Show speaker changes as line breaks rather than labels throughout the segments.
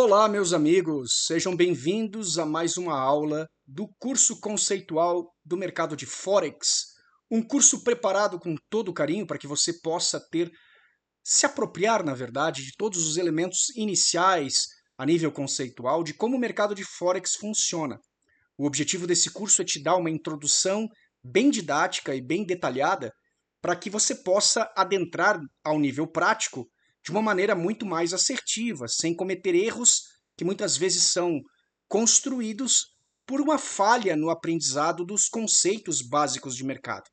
Olá, meus amigos, sejam bem-vindos a mais uma aula do curso conceitual do mercado de Forex. Um curso preparado com todo carinho para que você possa se apropriar, na verdade, de todos os elementos iniciais a nível conceitual de como o mercado de Forex funciona. O objetivo desse curso é te dar uma introdução bem didática e bem detalhada para que você possa adentrar ao nível prático de uma maneira muito mais assertiva, sem cometer erros que muitas vezes são construídos por uma falha no aprendizado dos conceitos básicos de mercado.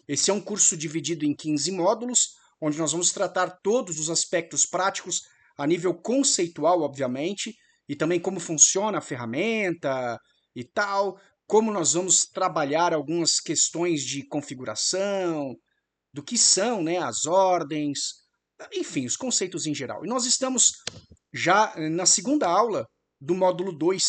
Esse é um curso dividido em 15 módulos, onde nós vamos tratar todos os aspectos práticos a nível conceitual, obviamente, e também como funciona a ferramenta e tal, como nós vamos trabalhar algumas questões de configuração, do que são, né, as ordens, enfim, os conceitos em geral. E nós estamos já na segunda aula do módulo 2.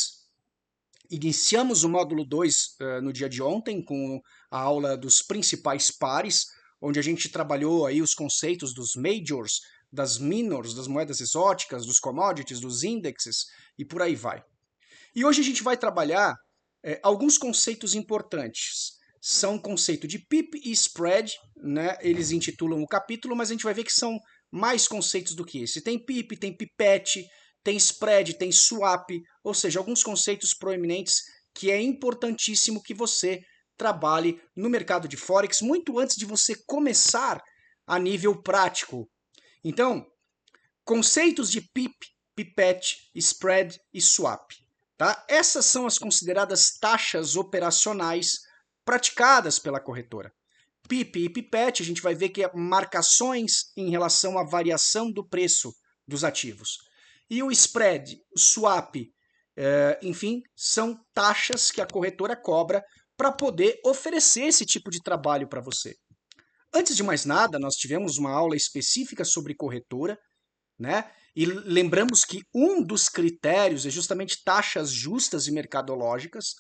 Iniciamos o módulo 2 no dia de ontem com a aula dos principais pares, onde a gente trabalhou aí os conceitos dos majors, das minors, das moedas exóticas, dos commodities, dos índices e por aí vai. E hoje a gente vai trabalhar alguns conceitos importantes. São conceito de pip e spread, né? Eles intitulam o capítulo, mas a gente vai ver que são mais conceitos do que esse. Tem pip, tem pipette, tem spread, tem swap, ou seja, alguns conceitos proeminentes que é importantíssimo que você trabalhe no mercado de Forex muito antes de você começar a nível prático. Então, conceitos de pip, pipette, spread e swap. Tá? Essas são as consideradas taxas operacionais praticadas pela corretora. PIP e PIPET, a gente vai ver que é marcações em relação à variação do preço dos ativos. E o spread, o swap, enfim, são taxas que a corretora cobra para poder oferecer esse tipo de trabalho para você. Antes de mais nada, nós tivemos uma aula específica sobre corretora, né? E lembramos que um dos critérios é justamente taxas justas e mercadológicas.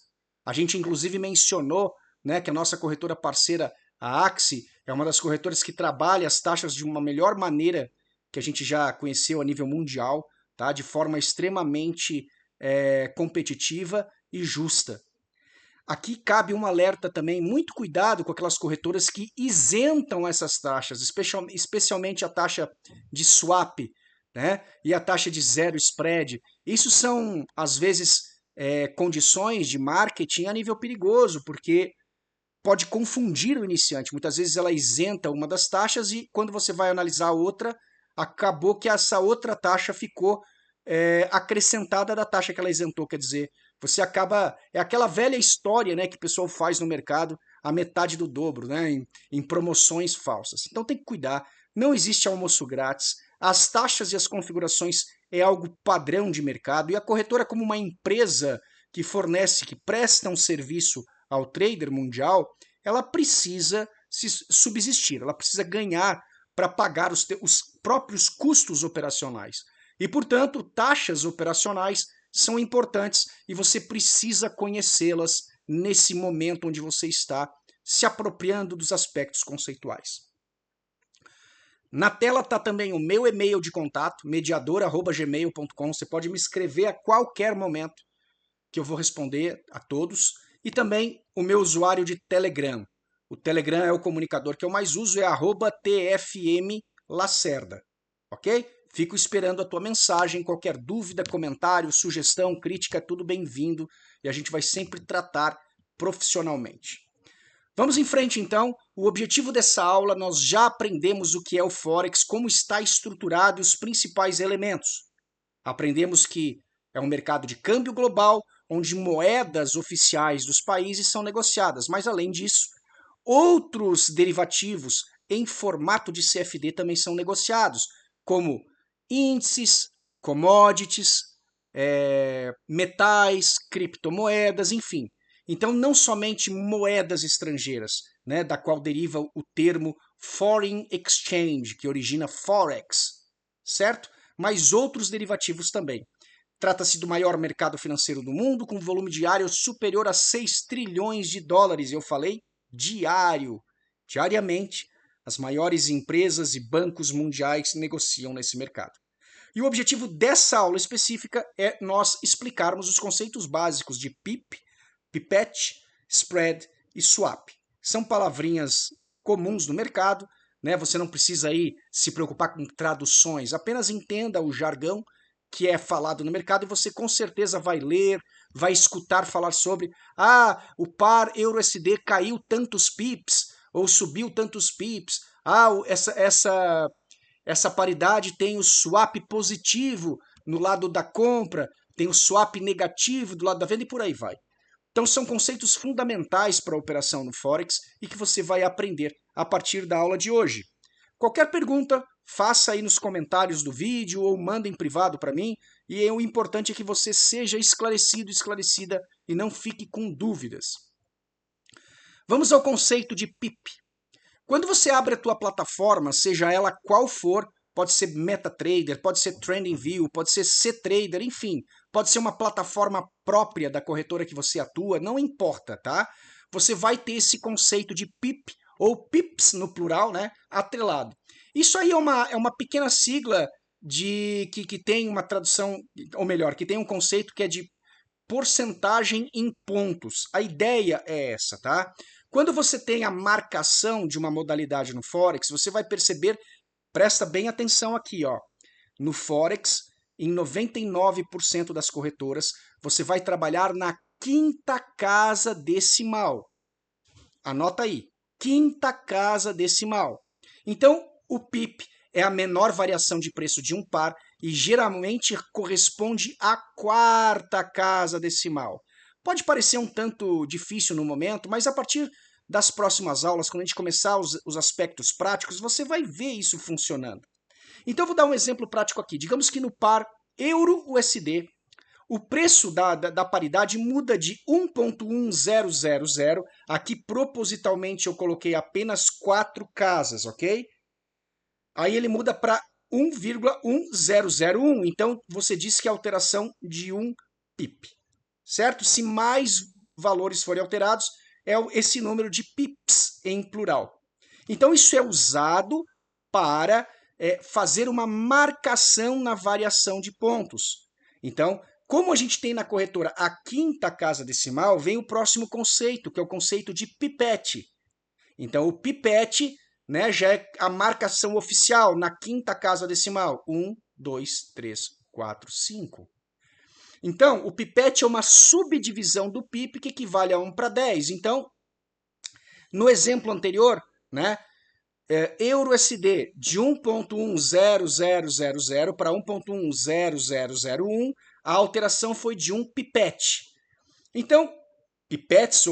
A gente inclusive mencionou, né, que a nossa corretora parceira, a Axie, é uma das corretoras que trabalha as taxas de uma melhor maneira que a gente já conheceu a nível mundial, tá? De forma extremamente competitiva e justa. Aqui cabe um alerta também, muito cuidado com aquelas corretoras que isentam essas taxas, especialmente a taxa de swap, né? E a taxa de zero spread. Isso são, às vezes, condições de marketing a nível perigoso, porque pode confundir o iniciante. Muitas vezes ela isenta uma das taxas e quando você vai analisar a outra, acabou que essa outra taxa ficou acrescentada da taxa que ela isentou. Quer dizer, você acaba... É aquela velha história, né, que o pessoal faz no mercado a metade do dobro, né, em promoções falsas. Então tem que cuidar. Não existe almoço grátis. As taxas e as configurações é algo padrão de mercado e a corretora, como uma empresa que fornece, que presta um serviço ao trader mundial, ela precisa se subsistir, ela precisa ganhar para pagar os próprios custos operacionais. E, portanto, taxas operacionais são importantes e você precisa conhecê-las nesse momento onde você está se apropriando dos aspectos conceituais. Na tela está também o meu e-mail de contato, mediador@gmail.com. Você pode me escrever a qualquer momento que eu vou responder a todos. E também o meu usuário de Telegram. O Telegram é o comunicador que eu mais uso, é @tfmlacerda, ok? Fico esperando a tua mensagem, qualquer dúvida, comentário, sugestão, crítica, é tudo bem-vindo e a gente vai sempre tratar profissionalmente. Vamos em frente, então. O objetivo dessa aula, nós já aprendemos o que é o Forex, como está estruturado e os principais elementos. Aprendemos que é um mercado de câmbio global, onde moedas oficiais dos países são negociadas. Mas, além disso, outros derivativos em formato de CFD também são negociados, como índices, commodities, metais, criptomoedas, enfim. Então, não somente moedas estrangeiras, né, da qual deriva o termo Foreign Exchange, que origina Forex, certo? Mas outros derivativos também. Trata-se do maior mercado financeiro do mundo, com volume diário superior a 6 trilhões de dólares. Eu falei diário. Diariamente, as maiores empresas e bancos mundiais negociam nesse mercado. E o objetivo dessa aula específica é nós explicarmos os conceitos básicos de pip, pipette, spread e swap. São palavrinhas comuns no mercado, né? Você não precisa aí se preocupar com traduções, apenas entenda o jargão que é falado no mercado e você com certeza vai ler, vai escutar falar sobre o par EURUSD caiu tantos pips ou subiu tantos pips, essa paridade tem o swap positivo no lado da compra, tem o swap negativo do lado da venda e por aí vai. Então são conceitos fundamentais para a operação no Forex e que você vai aprender a partir da aula de hoje. Qualquer pergunta, faça aí nos comentários do vídeo ou manda em privado para mim. E o importante é que você seja esclarecido, esclarecida e não fique com dúvidas. Vamos ao conceito de PIP. Quando você abre a tua plataforma, seja ela qual for, pode ser MetaTrader, pode ser TradingView, pode ser CTrader, enfim, pode ser uma plataforma própria da corretora que você atua, não importa, tá? Você vai ter esse conceito de PIP, ou PIPs no plural, né, atrelado. Isso aí é uma pequena sigla que tem uma tradução, ou melhor, que tem um conceito que é de porcentagem em pontos. A ideia é essa, tá? Quando você tem a marcação de uma modalidade no Forex, você vai perceber, presta bem atenção aqui, ó. No Forex, em 99% das corretoras, você vai trabalhar na quinta casa decimal. Anota aí, quinta casa decimal. Então, o PIP é a menor variação de preço de um par e geralmente corresponde à quarta casa decimal. Pode parecer um tanto difícil no momento, mas a partir das próximas aulas, quando a gente começar os aspectos práticos, você vai ver isso funcionando. Então, eu vou dar um exemplo prático aqui. Digamos que no par Euro-USD, o preço da paridade muda de 1.1000, aqui propositalmente eu coloquei apenas 4 casas, ok? Aí ele muda para 1,1001, então você diz que é alteração de 1 pip, certo? Se mais valores forem alterados, é esse número de pips em plural. Então isso é usado para fazer uma marcação na variação de pontos. Então, como a gente tem na corretora a quinta casa decimal, vem o próximo conceito, que é o conceito de pipette. Então, o pipette, né, já é a marcação oficial na quinta casa decimal. 1, 2, 3, 4, 5. Então, o pipette é uma subdivisão do pip que equivale a 1 para 10. Então, no exemplo anterior, né, EURUSD de 1.10000 para 1.10001, a alteração foi de 1 pipette. Então, pipettes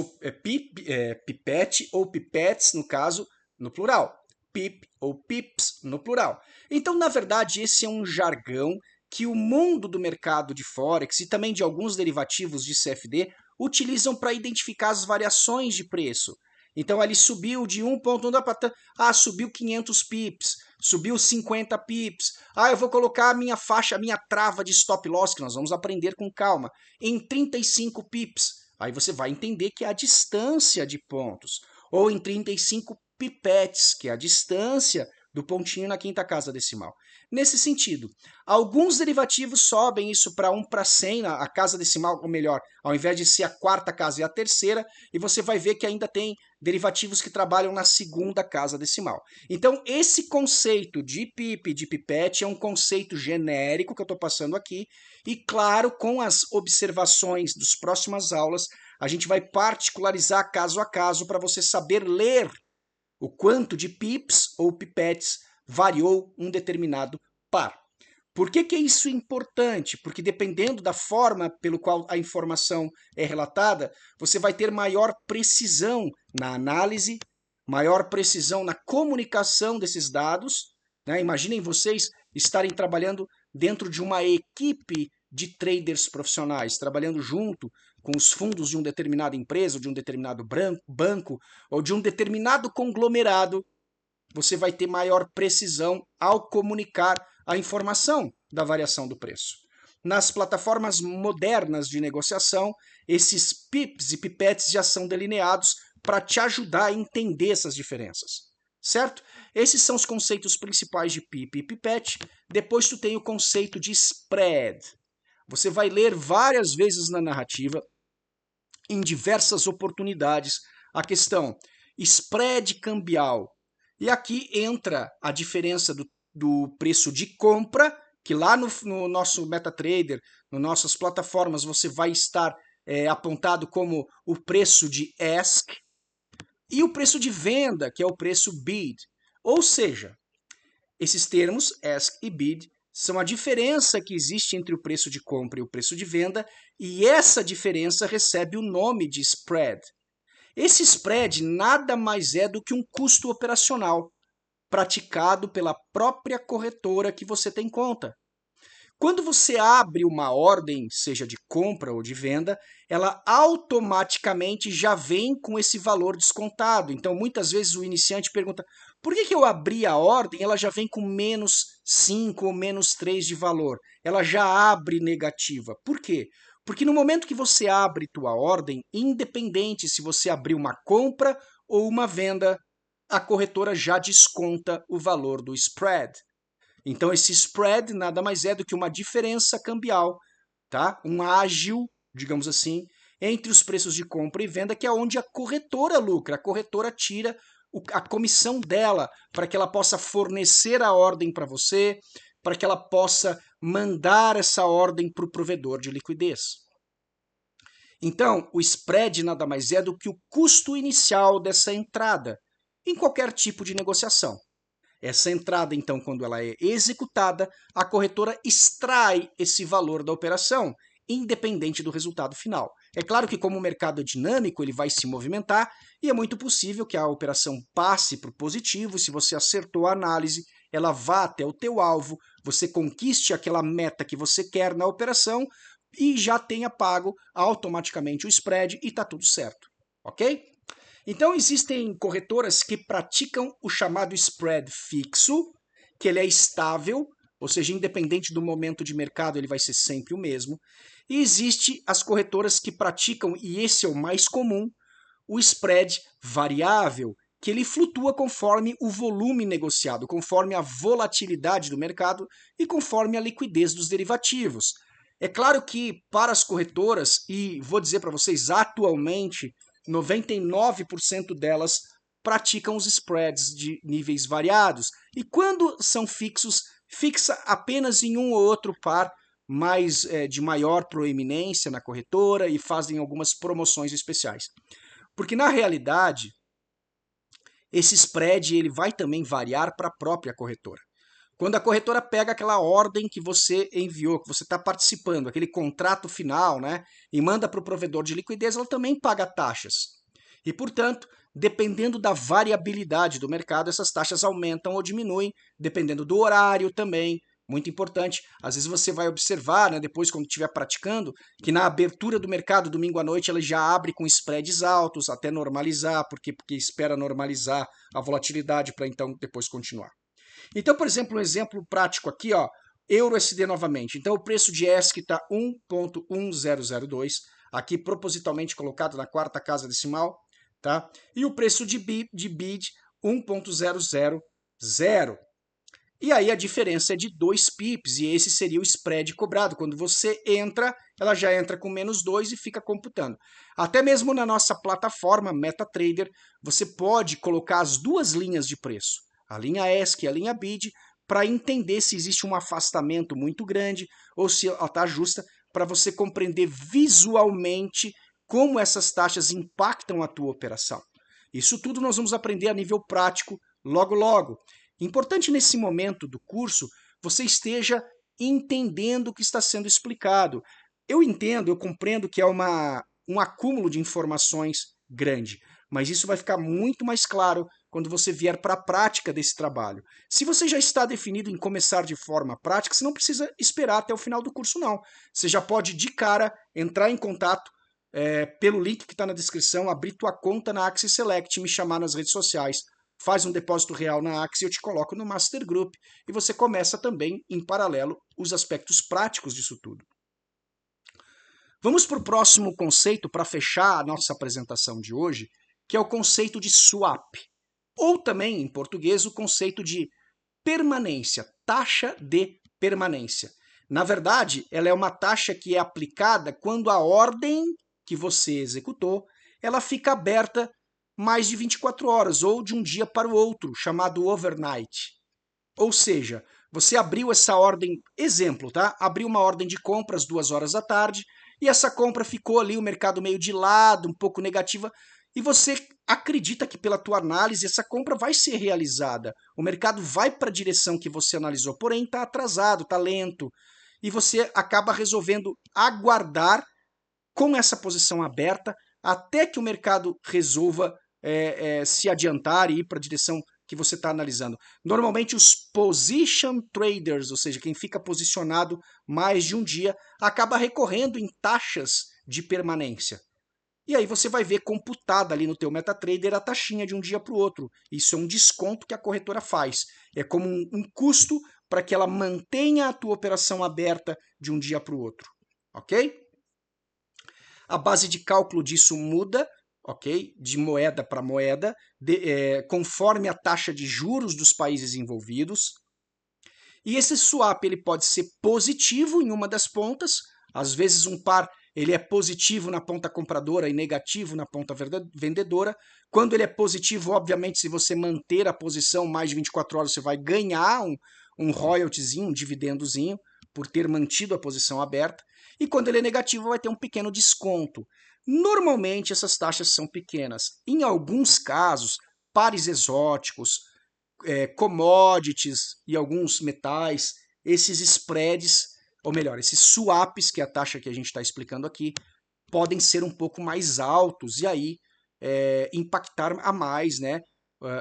pipette ou pipettes, no caso, no plural. Pip ou pips, no plural. Então, na verdade, esse é um jargão que o mundo do mercado de Forex e também de alguns derivativos de CFD utilizam para identificar as variações de preço. Então, ele subiu de 1.1 subiu 500 pips, subiu 50 pips. Eu vou colocar a minha faixa, a minha trava de stop loss, que nós vamos aprender com calma, em 35 pips. Aí você vai entender que é a distância de pontos. Ou em 35 pipettes, que é a distância do pontinho na quinta casa decimal. Nesse sentido, alguns derivativos sobem isso para 1 para 100, a casa decimal, ou melhor, ao invés de ser a quarta casa, é a terceira, e você vai ver que ainda tem derivativos que trabalham na segunda casa decimal. Então, esse conceito de PIP, de pipette, é um conceito genérico que eu estou passando aqui, e claro, com as observações das próximas aulas, a gente vai particularizar caso a caso para você saber ler o quanto de pips ou pipettes variou um determinado par. Por que é isso importante? Porque dependendo da forma pelo qual a informação é relatada, você vai ter maior precisão na análise, maior precisão na comunicação desses dados, né? Imaginem vocês estarem trabalhando dentro de uma equipe de traders profissionais, trabalhando junto com os fundos de uma determinada empresa, ou de um determinado banco, ou de um determinado conglomerado, você vai ter maior precisão ao comunicar a informação da variação do preço. Nas plataformas modernas de negociação, esses pips e pipettes já são delineados para te ajudar a entender essas diferenças. certo? Esses são os conceitos principais de PIP e pipete. Depois tu tem o conceito de spread. Você vai ler várias vezes na narrativa, em diversas oportunidades, a questão spread cambial. E aqui entra a diferença do preço de compra, que lá no nosso MetaTrader, nas nossas plataformas, você vai estar apontado como o preço de ask, e o preço de venda, que é o preço bid. Ou seja, esses termos, ask e bid, são a diferença que existe entre o preço de compra e o preço de venda, e essa diferença recebe o nome de spread. Esse spread nada mais é do que um custo operacional praticado pela própria corretora que você tem conta. Quando você abre uma ordem, seja de compra ou de venda, ela automaticamente já vem com esse valor descontado. Então, muitas vezes o iniciante pergunta: por que eu abri a ordem? Ela já vem com menos 5 ou menos 3 de valor. Ela já abre negativa. Por quê? Porque no momento que você abre tua ordem, independente se você abrir uma compra ou uma venda, a corretora já desconta o valor do spread. Então, esse spread nada mais é do que uma diferença cambial, tá? Um ágio, digamos assim, entre os preços de compra e venda, que é onde a corretora lucra. A corretora tira a comissão dela para que ela possa fornecer a ordem para você, para que ela possa mandar essa ordem para o provedor de liquidez. Então, o spread nada mais é do que o custo inicial dessa entrada em qualquer tipo de negociação. Essa entrada, então, quando ela é executada, a corretora extrai esse valor da operação, independente do resultado final. É claro que, como o mercado é dinâmico, ele vai se movimentar e é muito possível que a operação passe para o positivo. Se você acertou a análise, ela vá até o teu alvo, você conquiste aquela meta que você quer na operação e já tenha pago automaticamente o spread e está tudo certo, ok? Então, existem corretoras que praticam o chamado spread fixo, que ele é estável, ou seja, independente do momento de mercado, ele vai ser sempre o mesmo. E existe as corretoras que praticam, e esse é o mais comum, o spread variável, que ele flutua conforme o volume negociado, conforme a volatilidade do mercado e conforme a liquidez dos derivativos. É claro que para as corretoras, e vou dizer para vocês, atualmente 99% delas praticam os spreads de níveis variados. E quando são fixos, fixa apenas em um ou outro par mais de maior proeminência na corretora e fazem algumas promoções especiais. Porque na realidade, esse spread ele vai também variar para a própria corretora. Quando a corretora pega aquela ordem que você enviou, que você está participando, aquele contrato final, né, e manda para o provedor de liquidez, ela também paga taxas. E, portanto, dependendo da variabilidade do mercado, essas taxas aumentam ou diminuem, dependendo do horário também. Muito importante. Às vezes você vai observar, né, depois, quando estiver praticando, que na abertura do mercado, domingo à noite, ela já abre com spreads altos, até normalizar, porque espera normalizar a volatilidade para então depois continuar. Então, por exemplo, um exemplo prático aqui, ó, EURUSD novamente. Então, o preço de ESC está 1.1002, aqui propositalmente colocado na quarta casa decimal, tá? E o preço de BID 1.000. E aí a diferença é de 2 pips, e esse seria o spread cobrado. Quando você entra, ela já entra com menos 2 e fica computando. Até mesmo na nossa plataforma MetaTrader, você pode colocar as duas linhas de preço, a linha ESC e a linha BID, para entender se existe um afastamento muito grande ou se ela está justa, para você compreender visualmente como essas taxas impactam a tua operação. Isso tudo nós vamos aprender a nível prático logo logo. Importante nesse momento do curso, você esteja entendendo o que está sendo explicado. Eu entendo, eu compreendo que é um acúmulo de informações grande, mas isso vai ficar muito mais claro quando você vier para a prática desse trabalho. Se você já está definido em começar de forma prática, você não precisa esperar até o final do curso, não. Você já pode, de cara, entrar em contato pelo link que está na descrição, abrir tua conta na Axie Select, me chamar nas redes sociais, faz um depósito real na Axie, eu te coloco no Master Group e você começa também, em paralelo, os aspectos práticos disso tudo. Vamos para o próximo conceito para fechar a nossa apresentação de hoje, que é o conceito de swap. ou também, em português, o conceito de permanência, taxa de permanência. Na verdade, ela é uma taxa que é aplicada quando a ordem que você executou, ela fica aberta mais de 24 horas ou de um dia para o outro, chamado overnight. Ou seja, você abriu essa ordem, exemplo, tá? Abriu uma ordem de compra às 2 horas da tarde e essa compra ficou ali, o mercado meio de lado, um pouco negativa, e você acredita que pela tua análise essa compra vai ser realizada. O mercado vai para a direção que você analisou, porém está atrasado, está lento. E você acaba resolvendo aguardar com essa posição aberta até que o mercado resolva se adiantar e ir para a direção que você está analisando. Normalmente os position traders, ou seja, quem fica posicionado mais de um dia, acaba recorrendo em taxas de permanência. E aí você vai ver computada ali no teu MetaTrader a taxinha de um dia para o outro. Isso é um desconto que a corretora faz. É como um custo para que ela mantenha a tua operação aberta de um dia para o outro. Ok? A base de cálculo disso muda, ok? De moeda para moeda, conforme a taxa de juros dos países envolvidos. E esse swap ele pode ser positivo em uma das pontas, às vezes um par ele é positivo na ponta compradora e negativo na ponta vendedora. Quando ele é positivo, obviamente, se você manter a posição mais de 24 horas, você vai ganhar um royaltyzinho, um dividendozinho, por ter mantido a posição aberta. E quando ele é negativo, vai ter um pequeno desconto. Normalmente, essas taxas são pequenas. Em alguns casos, pares exóticos, commodities e alguns metais, esses spreads, ou melhor, esses swaps, que é a taxa que a gente está explicando aqui, podem ser um pouco mais altos e aí impactar a mais, né,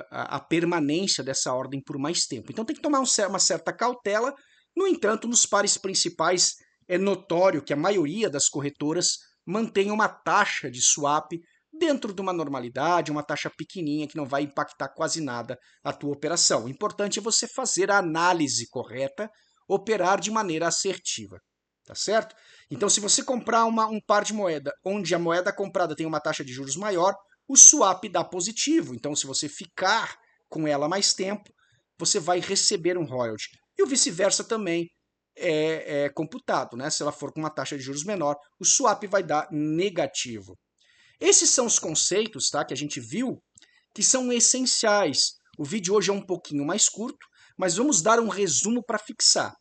a permanência dessa ordem por mais tempo. Então tem que tomar uma certa cautela. No entanto, nos pares principais é notório que a maioria das corretoras mantém uma taxa de swap dentro de uma normalidade, uma taxa pequenininha que não vai impactar quase nada a tua operação. O importante é você fazer a análise correta, operar de maneira assertiva, tá certo? Então, se você comprar um par de moeda onde a moeda comprada tem uma taxa de juros maior, o swap dá positivo. Então, se você ficar com ela mais tempo, você vai receber um royalty. E o vice-versa também é computado, né? Se ela for com uma taxa de juros menor, o swap vai dar negativo. Esses são os conceitos, tá, que a gente viu que são essenciais. O vídeo hoje é um pouquinho mais curto, mas vamos dar um resumo para fixar.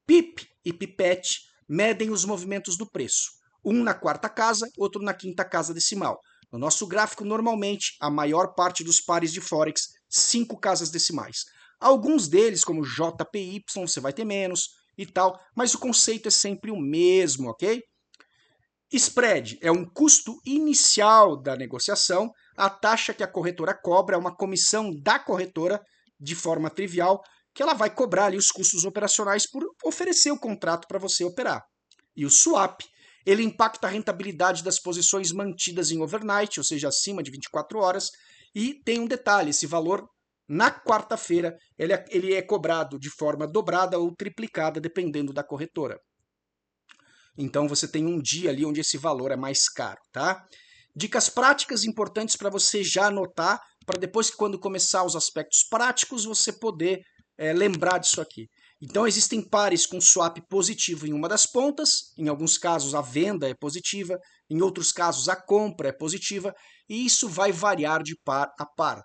PIP e pipete medem os movimentos do preço. Um na quarta casa, outro na quinta casa decimal. No nosso gráfico, normalmente, a maior parte dos pares de Forex, 5 casas decimais. Alguns deles, como JPY, você vai ter menos e tal, mas o conceito é sempre o mesmo, ok? Spread é um custo inicial da negociação. A taxa que a corretora cobra é uma comissão da corretora, de forma trivial, que ela vai cobrar ali os custos operacionais por oferecer o contrato para você operar. E o swap, ele impacta a rentabilidade das posições mantidas em overnight, ou seja, acima de 24 horas, e tem um detalhe, esse valor, na quarta-feira, ele é cobrado de forma dobrada ou triplicada, dependendo da corretora. Então você tem um dia ali onde esse valor é mais caro, tá? Dicas práticas importantes para você já anotar, para depois que quando começar os aspectos práticos você poder lembrar disso aqui. Então existem pares com swap positivo em uma das pontas, em alguns casos a venda é positiva, em outros casos a compra é positiva, e isso vai variar de par a par.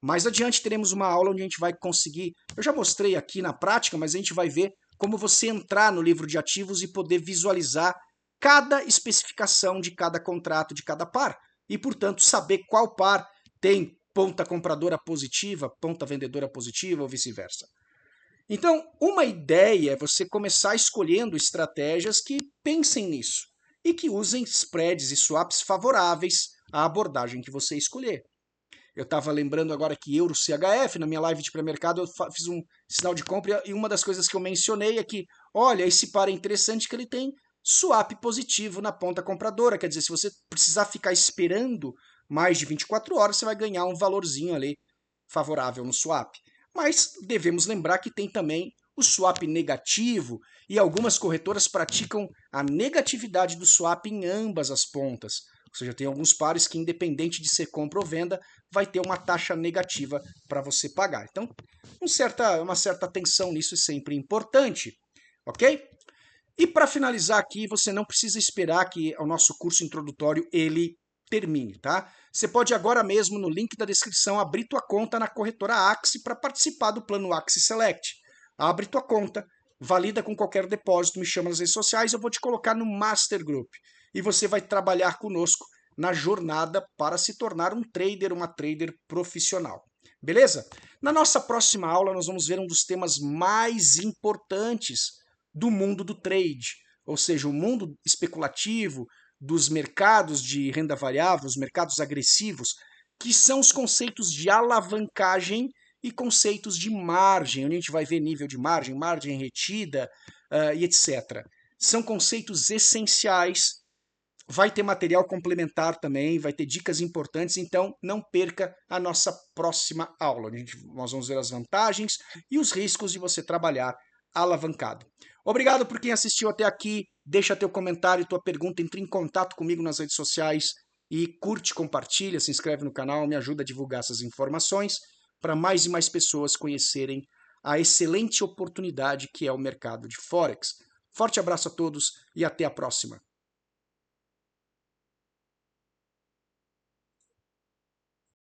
Mais adiante teremos uma aula onde a gente vai conseguir, eu já mostrei aqui na prática, mas a gente vai ver como você entrar no livro de ativos e poder visualizar cada especificação de cada contrato, de cada par. E, portanto, saber qual par tem ponta compradora positiva, ponta vendedora positiva ou vice-versa. Então, uma ideia é você começar escolhendo estratégias que pensem nisso e que usem spreads e swaps favoráveis à abordagem que você escolher. Eu estava lembrando agora que Euro CHF, na minha live de pré-mercado, eu fiz um sinal de compra e uma das coisas que eu mencionei é que, olha, esse par é interessante que ele tem swap positivo na ponta compradora. Quer dizer, se você precisar ficar esperando mais de 24 horas, você vai ganhar um valorzinho ali favorável no swap. Mas devemos lembrar que tem também o swap negativo e algumas corretoras praticam a negatividade do swap em ambas as pontas. Ou seja, tem alguns pares que, independente de ser compra ou venda, vai ter uma taxa negativa para você pagar. Então, uma certa atenção nisso é sempre importante, ok? E para finalizar aqui, você não precisa esperar que o nosso curso introdutório ele termine, tá? Você pode agora mesmo, no link da descrição, abrir tua conta na corretora Axie para participar do plano Axie Select. Abre tua conta, valida com qualquer depósito, me chama nas redes sociais, eu vou te colocar no Master Group. E você vai trabalhar conosco na jornada para se tornar um trader, uma trader profissional. Beleza? Na nossa próxima aula, nós vamos ver um dos temas mais importantes do mundo do trade, ou seja, o mundo especulativo, dos mercados de renda variável, os mercados agressivos, que são os conceitos de alavancagem e conceitos de margem, onde a gente vai ver nível de margem, margem retida e etc. São conceitos essenciais. Vai ter material complementar também, vai ter dicas importantes, então não perca a nossa próxima aula. Nós vamos ver as vantagens e os riscos de você trabalhar alavancado. Obrigado por quem assistiu até aqui. Deixa teu comentário, tua pergunta, entre em contato comigo nas redes sociais e curte, compartilha, se inscreve no canal, me ajuda a divulgar essas informações para mais e mais pessoas conhecerem a excelente oportunidade que é o mercado de Forex. Forte abraço a todos e até a próxima.